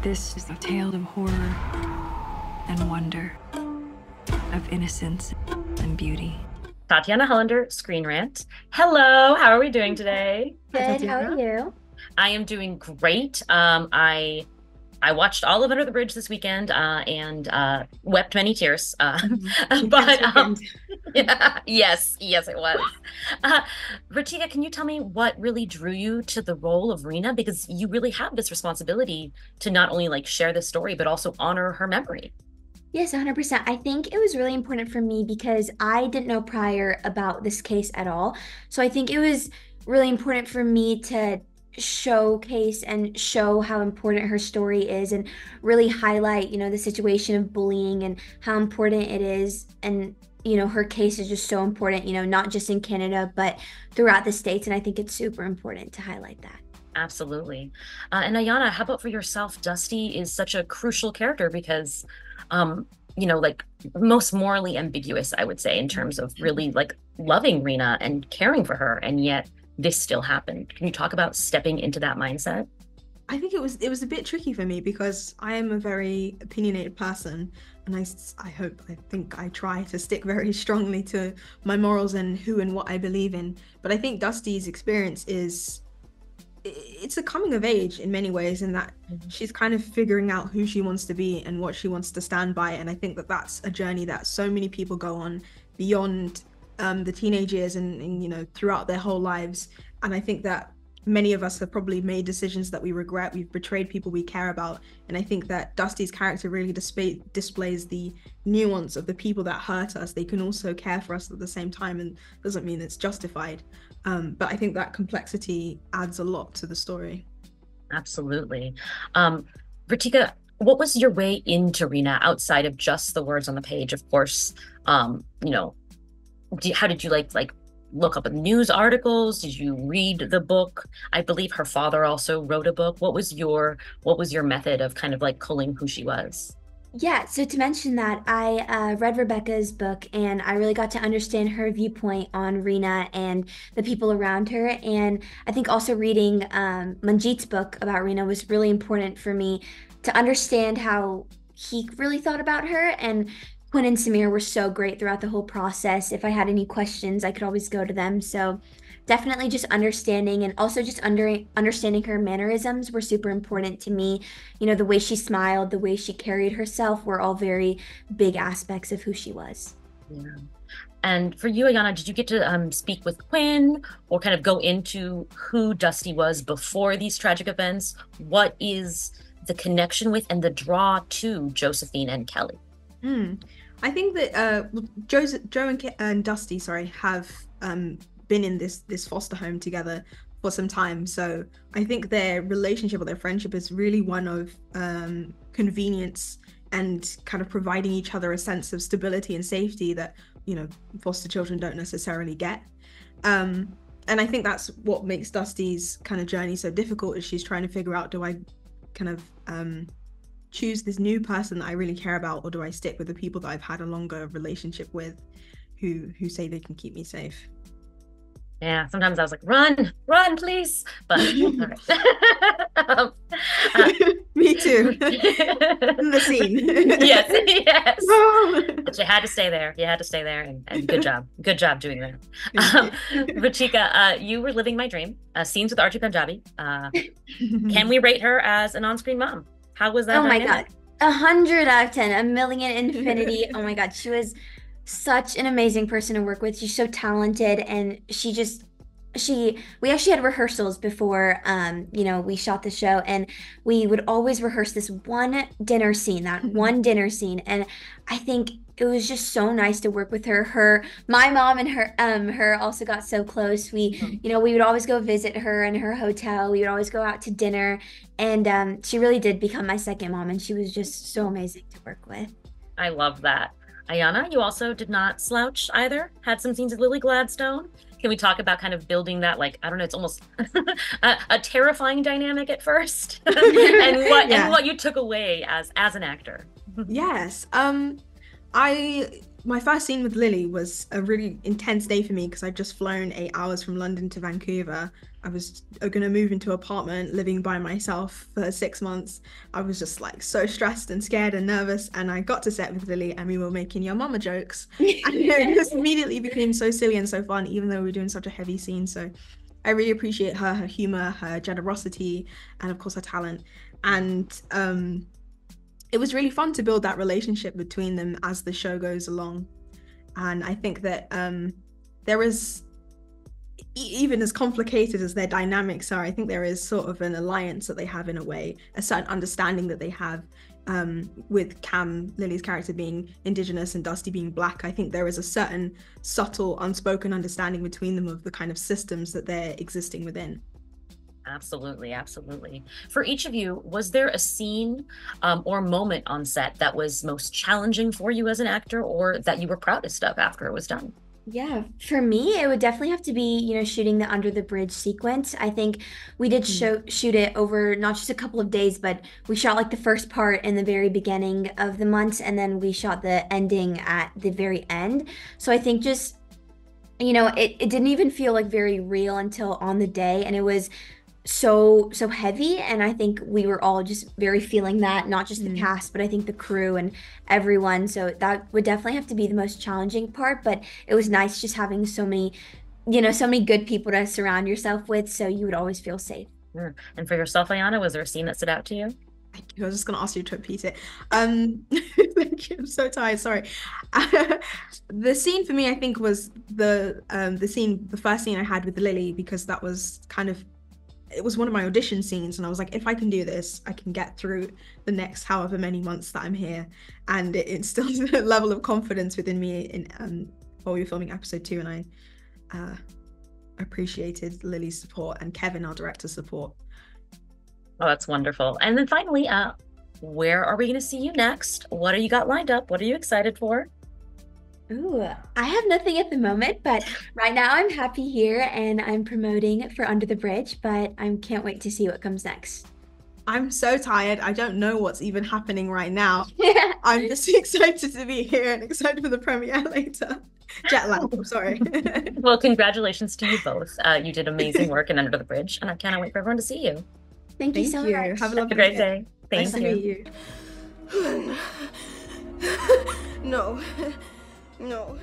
This is a tale of horror and wonder, of innocence and beauty. Tatiana Hollander, Screen Rant. Hello, how are we doing today? Hi, Good, how are Tatiana. you? I am doing great. I watched all of Under the Bridge this weekend and wept many tears. Intense But weekend. yeah, yes, it was. Uh, Ritika, can you tell me what really drew you to the role of Reena? Because you really have this responsibility to not only like share this story, but also honor her memory. Yes, 100%. I think it was really important for me because I didn't know prior about this case at all. So I think it was really important for me to showcase and show how important her story is and really highlight, the situation of bullying and how important it is. And, her case is just so important, not just in Canada, but throughout the States. And I think it's super important to highlight that. Absolutely. And Ayana, how about for yourself? Dusty is such a crucial character because, like most morally ambiguous, I would say, in terms of really like loving Reena and caring for her, and yet this still happened. Can you talk about stepping into that mindset? I think it was a bit tricky for me because I am a very opinionated person, and I think I try to stick very strongly to my morals and who and what I believe in. But I think Dusty's experience it's a coming of age in many ways, in that she's kind of figuring out who she wants to be and what she wants to stand by. And I think that that's a journey that so many people go on beyond the teenage years and throughout their whole lives. And I think that many of us have probably made decisions that we regret. We've betrayed people we care about. And I think that Dusty's character really displays the nuance of the people that hurt us. They can also care for us at the same time, and doesn't mean it's justified. But I think that complexity adds a lot to the story. Absolutely. Ritika, what was your way into Reena outside of just the words on the page? Of course, um, you know, how did you like look up news articles? Did you read the book? I believe her father also wrote a book. What was your method of kind of like culling who she was? Yeah, so to mention that, I read Rebecca's book and I really got to understand her viewpoint on Rena and the people around her. And I think also reading Manjeet's book about Rena was really important for me to understand how he really thought about her. And Quinn and Samir were so great throughout the whole process. If I had any questions, I could always go to them. So definitely just understanding and also just understanding her mannerisms were super important to me. The way she smiled, the way she carried herself were all very big aspects of who she was. Yeah. And for you, Ayana, did you get to speak with Quinn or kind of go into who Dusty was before these tragic events? What is the connection with and the draw to Josephine and Kelly? Mm. I think that Joe and Dusty, sorry, have been in this foster home together for some time. So I think their relationship or their friendship is really one of convenience and kind of providing each other a sense of stability and safety that foster children don't necessarily get. And I think that's what makes Dusty's kind of journey so difficult, is she's trying to figure out, do I kind of choose this new person that I really care about, or do I stick with the people that I've had a longer relationship with who say they can keep me safe? Yeah, sometimes I was like, run, please. But all right. um, Me too. In the scene. yes, yes. No. But you had to stay there. You had to stay there, and good job. Good job doing that. Thank Ruchika, you were living my dream. Scenes with Archie Punjabi. you. Can we rate her as an on-screen mom? How was that Oh my dynamic? God. 100 out of 10, a million infinity. Oh my God. She was such an amazing person to work with. She's so talented, and we actually had rehearsals before we shot the show, and we would always rehearse this one dinner scene, that one dinner scene. And I think it was just so nice to work with her. My mom and her also got so close. We would always go visit her in her hotel. We would always go out to dinner, and she really did become my second mom, and she was just so amazing to work with. I love that. Ayana, you also did not slouch either. Had some scenes with Lily Gladstone. Can we talk about kind of building that, like, I don't know, it's almost a terrifying dynamic at first, and Yeah. what you took away as an actor? Yes. I my first scene with Lily was a really intense day for me because I'd just flown 8 hours from London to Vancouver. I was going to move into an apartment living by myself for 6 months. I was just like so stressed and scared and nervous. And I got to set with Lily and we were making your mama jokes. And it just immediately became so silly and so fun, even though we were doing such a heavy scene. So I really appreciate her humor, her generosity, and of course her talent. And it was really fun to build that relationship between them as the show goes along. And I think that there is, even as complicated as their dynamics are, I think there is sort of an alliance that they have in a way, a certain understanding that they have with Cam, Lily's character, being Indigenous and Dusty being Black. I think there is a certain subtle, unspoken understanding between them of the kind of systems that they're existing within. Absolutely, absolutely. For each of you, was there a scene or moment on set that was most challenging for you as an actor, or that you were proudest of after it was done? Yeah, for me, it would definitely have to be, shooting the under the bridge sequence. I think we did shoot it over not just a couple of days, but we shot like the first part in the very beginning of the month, and then we shot the ending at the very end. So I think just, it didn't even feel like very real until on the day, and it was so heavy, and I think we were all just very feeling that, not just the cast, but I think the crew and everyone. So that would definitely have to be the most challenging part, but it was nice just having so many good people to surround yourself with, so you would always feel safe. And for yourself, Aiyana, was there a scene that stood out to you? Thank you. I was just going to ask you to repeat it. Thank you. I'm so tired. Sorry. The scene for me, I think, was the first scene I had with Lily, because that was it was one of my audition scenes, and I was like, if I can do this, I can get through the next however many months that I'm here. And it instilled a level of confidence within me in while we were filming episode 2, and I appreciated Lily's support and Kevin, our director's support. Oh, that's wonderful. And then finally, where are we going to see you next? What do you got lined up? What are you excited for? Ooh, I have nothing at the moment, but right now I'm happy here and I'm promoting for Under the Bridge, but I can't wait to see what comes next. I'm so tired. I don't know what's even happening right now. I'm just excited to be here and excited for the premiere later. Jet lag, I'm sorry. Well, congratulations to you both. You did amazing work in Under the Bridge, and I cannot wait for everyone to see you. Thank you so much. Have a lovely great day. Thank Thank you. you. No. No.